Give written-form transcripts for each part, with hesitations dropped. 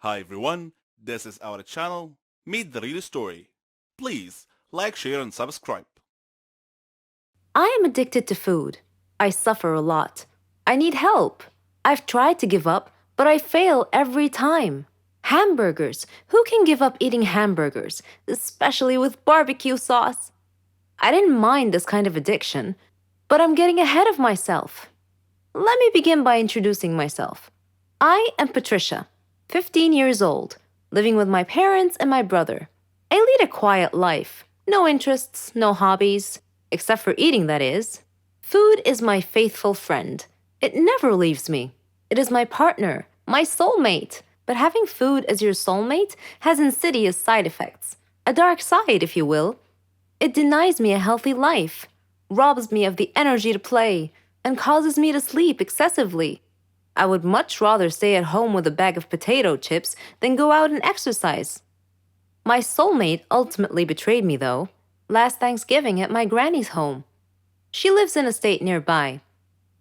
Hi everyone, this is our channel, Meet the Real Story. Please like, share and subscribe. I am addicted to food. I suffer a lot. I need help. I've tried to give up, but I fail every time. Hamburgers. Who can give up eating hamburgers, especially with barbecue sauce? I didn't mind this kind of addiction, but I'm getting ahead of myself. Let me begin by introducing myself. I am Patricia, 15 years old, living with my parents and my brother. I lead a quiet life. No interests, no hobbies, except for eating, that is. Food is my faithful friend. It never leaves me. It is my partner, my soulmate. But having food as your soulmate has insidious side effects. A dark side, if you will. It denies me a healthy life, robs me of the energy to play, and causes me to sleep excessively. I would much rather stay at home with a bag of potato chips than go out and exercise. My soulmate ultimately betrayed me, though, last Thanksgiving at my granny's home. She lives in a state nearby.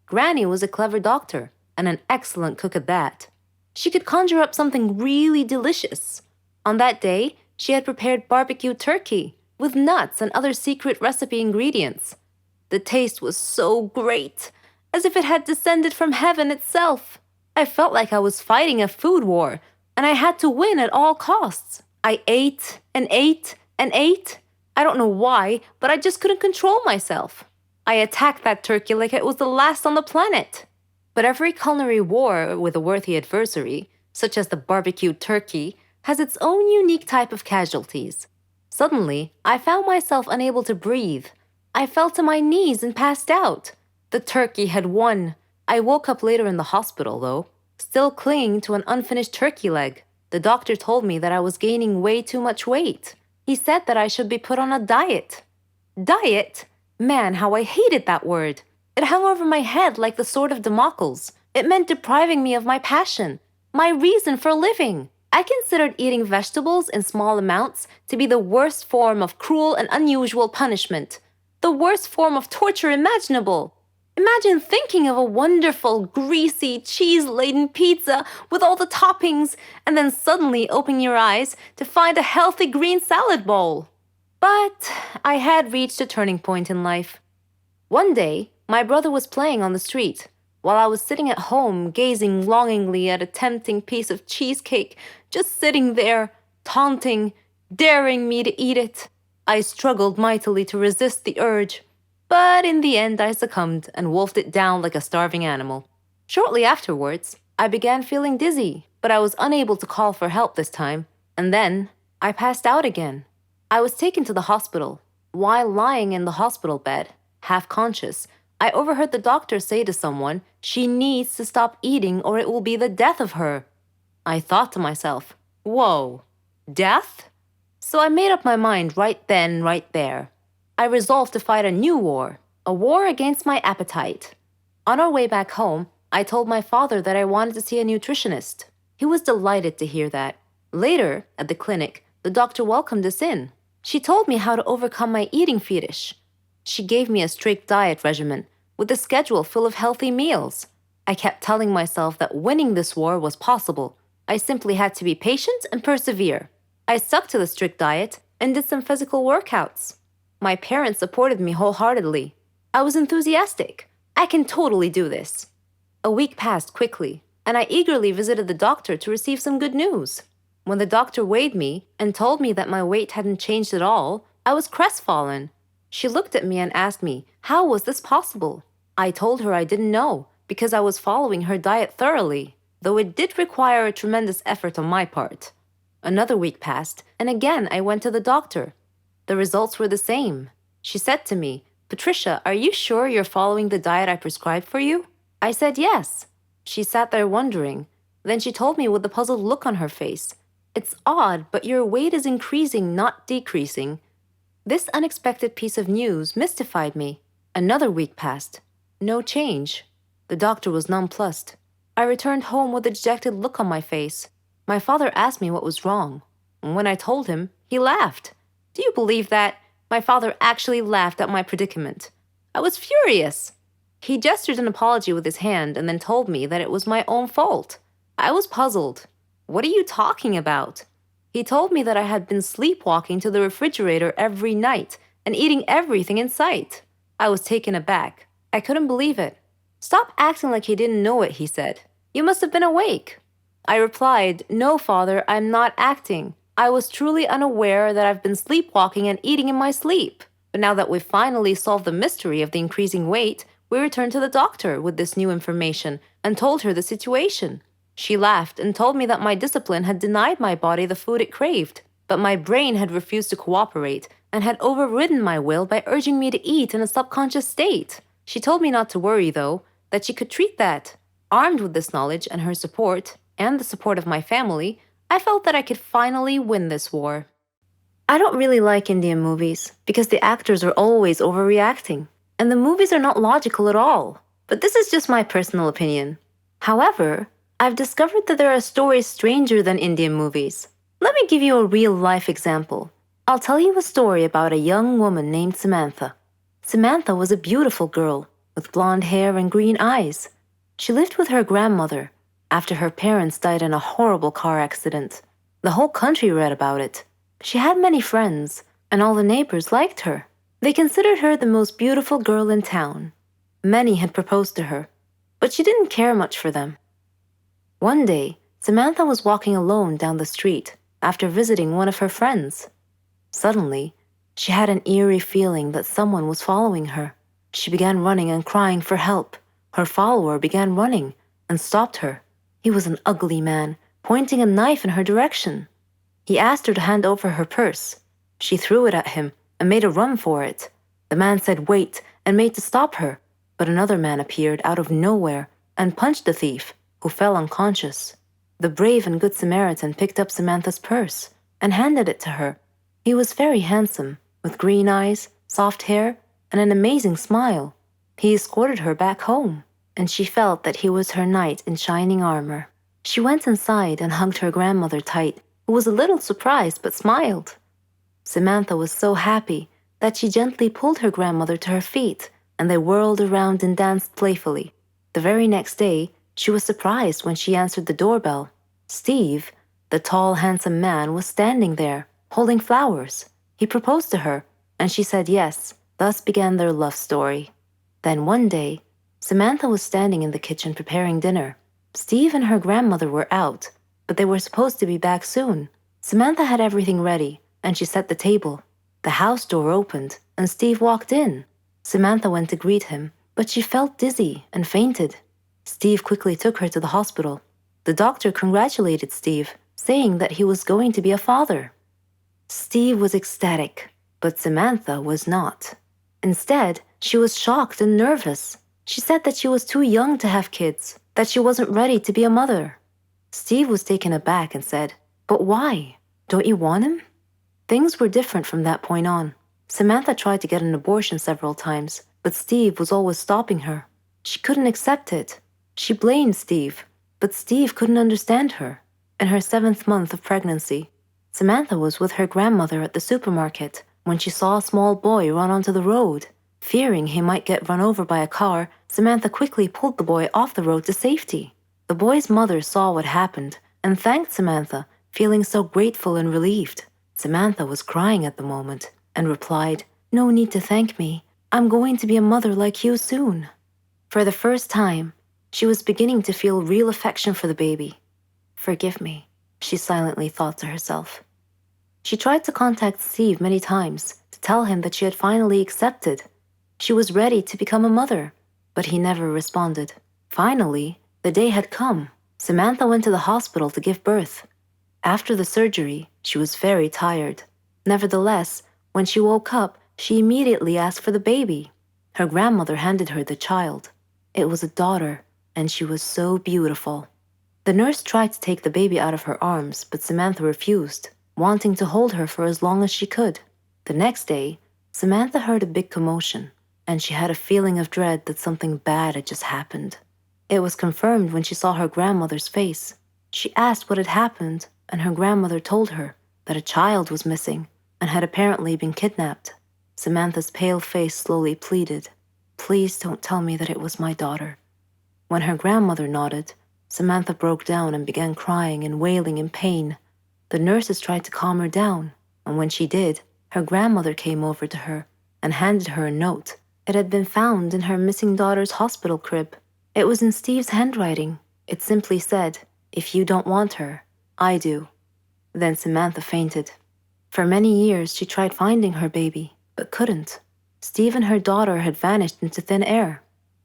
Granny was a clever doctor and an excellent cook at that. She could conjure up something really delicious. On that day, she had prepared barbecue turkey with nuts and other secret recipe ingredients. The taste was so great, as if it had descended from heaven itself. I felt like I was fighting a food war, and I had to win at all costs. I ate and ate and ate. I don't know why, but I just couldn't control myself. I attacked that turkey like it was the last on the planet. But every culinary war with a worthy adversary, such as the barbecued turkey, has its own unique type of casualties. Suddenly, I found myself unable to breathe. I fell to my knees and passed out. The turkey had won. I woke up later in the hospital, though, still clinging to an unfinished turkey leg. The doctor told me that I was gaining way too much weight. He said that I should be put on a diet. Diet? Man, how I hated that word. It hung over my head like the sword of Damocles. It meant depriving me of my passion, my reason for living. I considered eating vegetables in small amounts to be the worst form of cruel and unusual punishment, the worst form of torture imaginable. Imagine thinking of a wonderful, greasy, cheese-laden pizza with all the toppings and then suddenly opening your eyes to find a healthy green salad bowl. But I had reached a turning point in life. One day, my brother was playing on the street, while I was sitting at home gazing longingly at a tempting piece of cheesecake, just sitting there, taunting, daring me to eat it. I struggled mightily to resist the urge, but in the end I succumbed and wolfed it down like a starving animal. Shortly afterwards, I began feeling dizzy, but I was unable to call for help this time, and then I passed out again. I was taken to the hospital. While lying in the hospital bed, half conscious, I overheard the doctor say to someone, "She needs to stop eating or it will be the death of her." I thought to myself, whoa, death? So I made up my mind right then, right there. I resolved to fight a new war, a war against my appetite. On our way back home, I told my father that I wanted to see a nutritionist. He was delighted to hear that. Later, at the clinic, the doctor welcomed us in. She told me how to overcome my eating fetish. She gave me a strict diet regimen with a schedule full of healthy meals. I kept telling myself that winning this war was possible. I simply had to be patient and persevere. I stuck to the strict diet and did some physical workouts. My parents supported me wholeheartedly. I was enthusiastic. I can totally do this. A week passed quickly, and I eagerly visited the doctor to receive some good news. When the doctor weighed me and told me that my weight hadn't changed at all, I was crestfallen. She looked at me and asked me, how was this possible? I told her I didn't know, because I was following her diet thoroughly, though it did require a tremendous effort on my part. Another week passed, and again I went to the doctor. The results were the same. She said to me, "Patricia, are you sure you're following the diet I prescribed for you?" I said yes. She sat there wondering. Then she told me with a puzzled look on her face, "It's odd, but your weight is increasing, not decreasing." This unexpected piece of news mystified me. Another week passed. No change. The doctor was nonplussed. I returned home with a dejected look on my face. My father asked me what was wrong. When I told him, he laughed. Do you believe that? My father actually laughed at my predicament. I was furious. He gestured an apology with his hand and then told me that it was my own fault. I was puzzled. What are you talking about? He told me that I had been sleepwalking to the refrigerator every night and eating everything in sight. I was taken aback. I couldn't believe it. Stop acting like he didn't know it, he said. You must have been awake. I replied, No, Father, I'm not acting. I was truly unaware that I've been sleepwalking and eating in my sleep. But now that we've finally solved the mystery of the increasing weight, we returned to the doctor with this new information and told her the situation. She laughed and told me that my discipline had denied my body the food it craved, but my brain had refused to cooperate and had overridden my will by urging me to eat in a subconscious state. She told me not to worry, though, that she could treat that. Armed with this knowledge and her support, and the support of my family, I felt that I could finally win this war. I don't really like Indian movies because the actors are always overreacting, and the movies are not logical at all. But this is just my personal opinion. However, I've discovered that there are stories stranger than Indian movies. Let me give you a real-life example. I'll tell you a story about a young woman named Samantha. Samantha was a beautiful girl with blonde hair and green eyes. She lived with her grandmother after her parents died in a horrible car accident. The whole country read about it. She had many friends, and all the neighbors liked her. They considered her the most beautiful girl in town. Many had proposed to her, but she didn't care much for them. One day, Samantha was walking alone down the street after visiting one of her friends. Suddenly, she had an eerie feeling that someone was following her. She began running and crying for help. Her follower began running and stopped her. He was an ugly man, pointing a knife in her direction. He asked her to hand over her purse. She threw it at him and made a run for it. The man said wait and made to stop her, but another man appeared out of nowhere and punched the thief, who fell unconscious. The brave and good Samaritan picked up Samantha's purse and handed it to her. He was very handsome, with green eyes, soft hair, and an amazing smile. He escorted her back home, and she felt that he was her knight in shining armor. She went inside and hugged her grandmother tight, who was a little surprised but smiled. Samantha was so happy that she gently pulled her grandmother to her feet, and they whirled around and danced playfully. The very next day, she was surprised when she answered the doorbell. Steve, the tall, handsome man, was standing there, holding flowers. He proposed to her, and she said yes. Thus began their love story. Then one day, Samantha was standing in the kitchen preparing dinner. Steve and her grandmother were out, but they were supposed to be back soon. Samantha had everything ready, and she set the table. The house door opened, and Steve walked in. Samantha went to greet him, but she felt dizzy and fainted. Steve quickly took her to the hospital. The doctor congratulated Steve, saying that he was going to be a father. Steve was ecstatic, but Samantha was not. Instead, she was shocked and nervous. She said that she was too young to have kids, that she wasn't ready to be a mother. Steve was taken aback and said, But why? Don't you want him? Things were different from that point on. Samantha tried to get an abortion several times, but Steve was always stopping her. She couldn't accept it. She blamed Steve, but Steve couldn't understand her. In her 7th month of pregnancy, Samantha was with her grandmother at the supermarket when she saw a small boy run onto the road. Fearing he might get run over by a car, Samantha quickly pulled the boy off the road to safety. The boy's mother saw what happened and thanked Samantha, feeling so grateful and relieved. Samantha was crying at the moment and replied, No need to thank me. I'm going to be a mother like you soon. For the first time, she was beginning to feel real affection for the baby. Forgive me, she silently thought to herself. She tried to contact Steve many times to tell him that she had finally accepted. She was ready to become a mother, but he never responded. Finally, the day had come. Samantha went to the hospital to give birth. After the surgery, she was very tired. Nevertheless, when she woke up, she immediately asked for the baby. Her grandmother handed her the child. It was a daughter, and she was so beautiful. The nurse tried to take the baby out of her arms, but Samantha refused, wanting to hold her for as long as she could. The next day, Samantha heard a big commotion, and she had a feeling of dread that something bad had just happened. It was confirmed when she saw her grandmother's face. She asked what had happened, and her grandmother told her that a child was missing and had apparently been kidnapped. Samantha's pale face slowly pleaded, Please don't tell me that it was my daughter. When her grandmother nodded, Samantha broke down and began crying and wailing in pain. The nurses tried to calm her down, and when she did, her grandmother came over to her and handed her a note. It had been found in her missing daughter's hospital crib. It was in Steve's handwriting. It simply said, "If you don't want her, I do." Then Samantha fainted. For many years, she tried finding her baby, but couldn't. Steve and her daughter had vanished into thin air.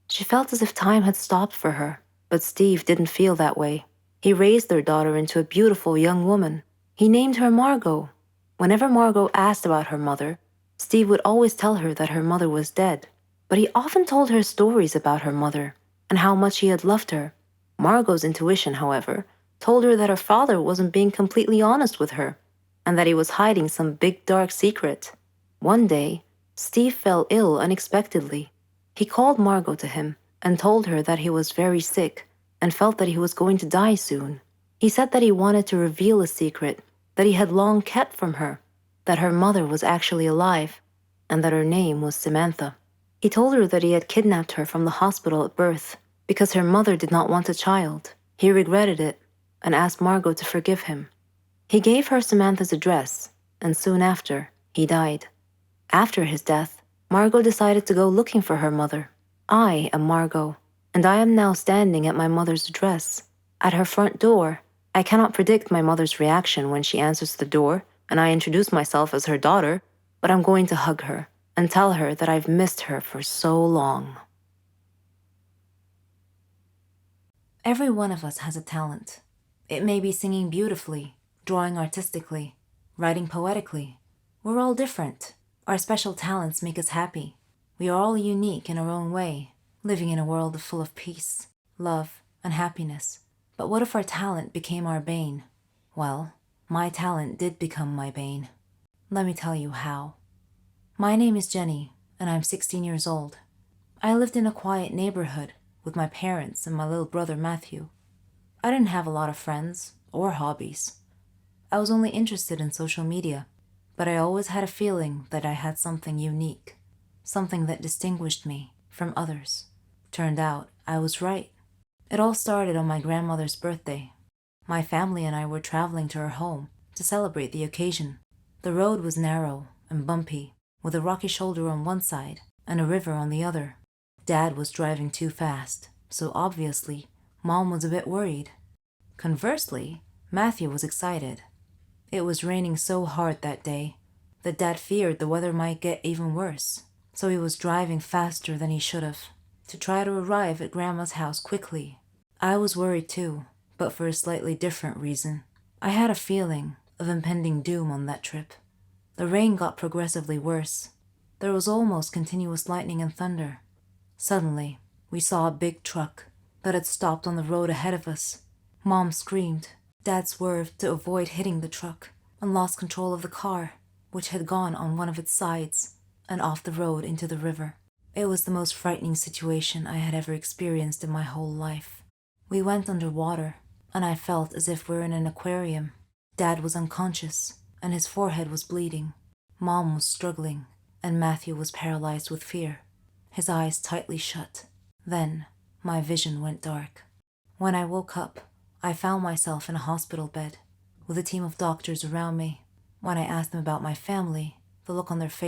She felt as if time had stopped for her, but Steve didn't feel that way. He raised their daughter into a beautiful young woman. He named her Margot. Whenever Margot asked about her mother, Steve would always tell her that her mother was dead, but he often told her stories about her mother and how much he had loved her. Margot's intuition, however, told her that her father wasn't being completely honest with her and that he was hiding some big dark secret. One day, Steve fell ill unexpectedly. He called Margot to him and told her that he was very sick and felt that he was going to die soon. He said that he wanted to reveal a secret that he had long kept from her, that her mother was actually alive, and that her name was Samantha. He told her that he had kidnapped her from the hospital at birth because her mother did not want a child. He regretted it and asked Margot to forgive him. He gave her Samantha's address, and soon after, he died. After his death, Margot decided to go looking for her mother. I am Margot, and I am now standing at my mother's address. At her front door, I cannot predict my mother's reaction when she answers the door and I introduce myself as her daughter, but I'm going to hug her and tell her that I've missed her for so long. Every one of us has a talent. It may be singing beautifully, drawing artistically, writing poetically. We're all different. Our special talents make us happy. We are all unique in our own way, living in a world full of peace, love, and happiness. But what if our talent became our bane? Well, my talent did become my bane. Let me tell you how. My name is Jenny, and I'm 16 years old. I lived in a quiet neighborhood with my parents and my little brother Matthew. I didn't have a lot of friends or hobbies. I was only interested in social media, but I always had a feeling that I had something unique, something that distinguished me from others. Turned out I was right. It all started on my grandmother's birthday. My family and I were traveling to her home to celebrate the occasion. The road was narrow and bumpy, with a rocky shoulder on one side and a river on the other. Dad was driving too fast, so obviously, Mom was a bit worried. Conversely, Matthew was excited. It was raining so hard that day that Dad feared the weather might get even worse, so he was driving faster than he should have to try to arrive at Grandma's house quickly. I was worried too, but for a slightly different reason. I had a feeling of impending doom on that trip. The rain got progressively worse. There was almost continuous lightning and thunder. Suddenly, we saw a big truck that had stopped on the road ahead of us. Mom screamed. Dad swerved to avoid hitting the truck and lost control of the car, which had gone on one of its sides and off the road into the river. It was the most frightening situation I had ever experienced in my whole life. We went underwater, and I felt as if we were in an aquarium. Dad was unconscious, and his forehead was bleeding. Mom was struggling, and Matthew was paralyzed with fear, his eyes tightly shut. Then, my vision went dark. When I woke up, I found myself in a hospital bed, with a team of doctors around me. When I asked them about my family, the look on their faces